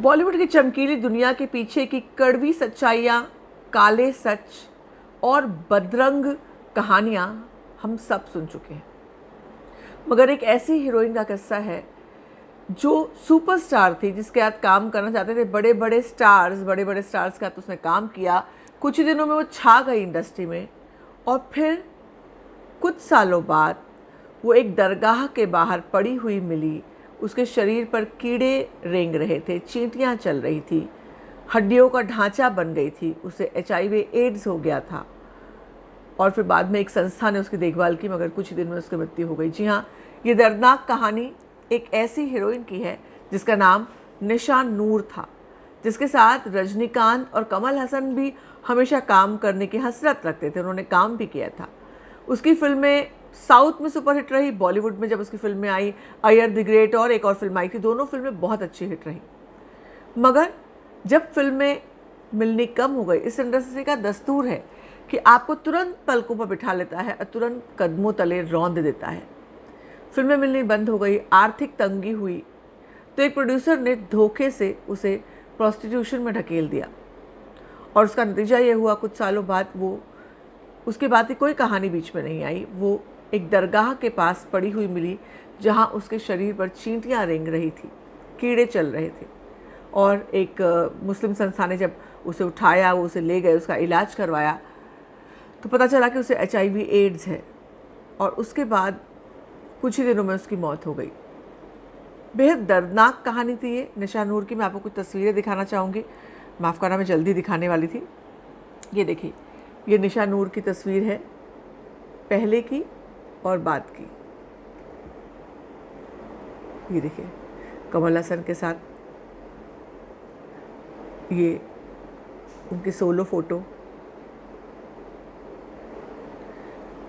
बॉलीवुड की चमकीली दुनिया के पीछे की कड़वी सच्चाइयाँ, काले सच और बदरंग कहानियाँ हम सब सुन चुके हैं। मगर एक ऐसी हीरोइन का किस्सा है जो सुपरस्टार थी, जिसके साथ काम करना चाहते थे बड़े बड़े स्टार्स के साथ उसने काम किया। कुछ ही दिनों में वो छा गई इंडस्ट्री में और फिर कुछ सालों बाद वो एक दरगाह के बाहर पड़ी हुई मिली। उसके शरीर पर कीड़े रेंग रहे थे, चींटियाँ चल रही थी, हड्डियों का ढांचा बन गई थी, उसे HIV एड्स हो गया था। और फिर बाद में एक संस्था ने उसकी देखभाल की, मगर कुछ ही दिन में उसकी मृत्यु हो गई। जी हाँ, ये दर्दनाक कहानी एक ऐसी हीरोइन की है जिसका नाम निशा नूर था, जिसके साथ रजनीकांत और कमल हसन भी हमेशा काम करने की हसरत रखते थे। उन्होंने काम भी किया था। उसकी फिल्में साउथ में सुपरहिट रही, बॉलीवुड में जब उसकी फिल्में आई, अयर द ग्रेट और एक और फिल्म आई थी, दोनों फिल्में बहुत अच्छी हिट रही। मगर जब फिल्में मिलनी कम हो गई, इस इंडस्ट्री का दस्तूर है कि आपको तुरंत पलकों पर बिठा लेता है और तुरंत कदमों तले रौंद देता है। फिल्में मिलनी बंद हो गई, आर्थिक तंगी हुई, तो एक प्रोड्यूसर ने धोखे से उसे प्रोस्टिट्यूशन में ढकेल दिया और उसका नतीजा ये हुआ, कुछ सालों बाद वो, उसके बाद ही कोई कहानी बीच में नहीं आई, वो एक दरगाह के पास पड़ी हुई मिली जहाँ उसके शरीर पर चींटियाँ रेंग रही थी, कीड़े चल रहे थे। और एक मुस्लिम संस्था ने जब उसे उठाया, वो उसे ले गए, उसका इलाज करवाया, तो पता चला कि उसे HIV एड्स है और उसके बाद कुछ ही दिनों में उसकी मौत हो गई। बेहद दर्दनाक कहानी थी ये निशा नूर की। मैं आपको कुछ तस्वीरें दिखाना चाहूँगी, माफ़ करना मैं जल्दी दिखाने वाली थी। ये देखिए, ये निशा नूर की तस्वीर है, पहले की और बाद की। ये देखिए कमल हसन के साथ ये उनकी सोलो फ़ोटो।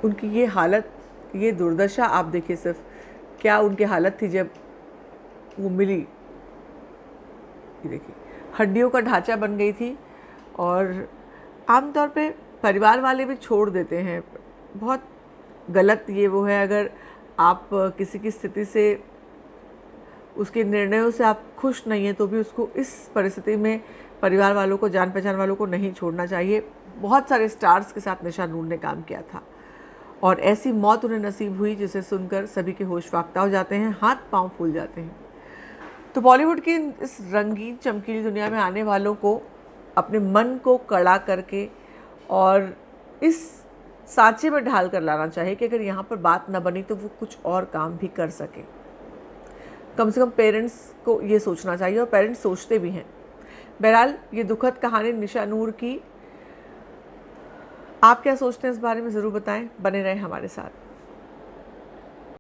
उनकी ये हालत, ये दुर्दशा आप देखिए, सिर्फ क्या उनकी हालत थी जब वो मिली। ये देखिए हड्डियों का ढांचा बन गई थी और आमतौर पे परिवार वाले भी छोड़ देते हैं। बहुत गलत ये वो है, अगर आप किसी की स्थिति से, उसके निर्णयों से आप खुश नहीं हैं, तो भी उसको इस परिस्थिति में परिवार वालों को, जान पहचान वालों को नहीं छोड़ना चाहिए। बहुत सारे स्टार्स के साथ निशा नूर ने काम किया था और ऐसी मौत उन्हें नसीब हुई जिसे सुनकर सभी के होश फाख्ता हो जाते हैं, हाथ पांव फूल जाते हैं। तो बॉलीवुड की इस रंगीन चमकीली दुनिया में आने वालों को अपने मन को कड़ा करके और इस सांचे में ढाल कर लाना चाहिए कि अगर यहाँ पर बात न बनी तो वो कुछ और काम भी कर सके। कम से कम पेरेंट्स को ये सोचना चाहिए और पेरेंट्स सोचते भी हैं। बहरहाल ये दुखद कहानी निशा नूर की। आप क्या सोचते हैं इस बारे में ज़रूर बताएं। बने रहें हमारे साथ।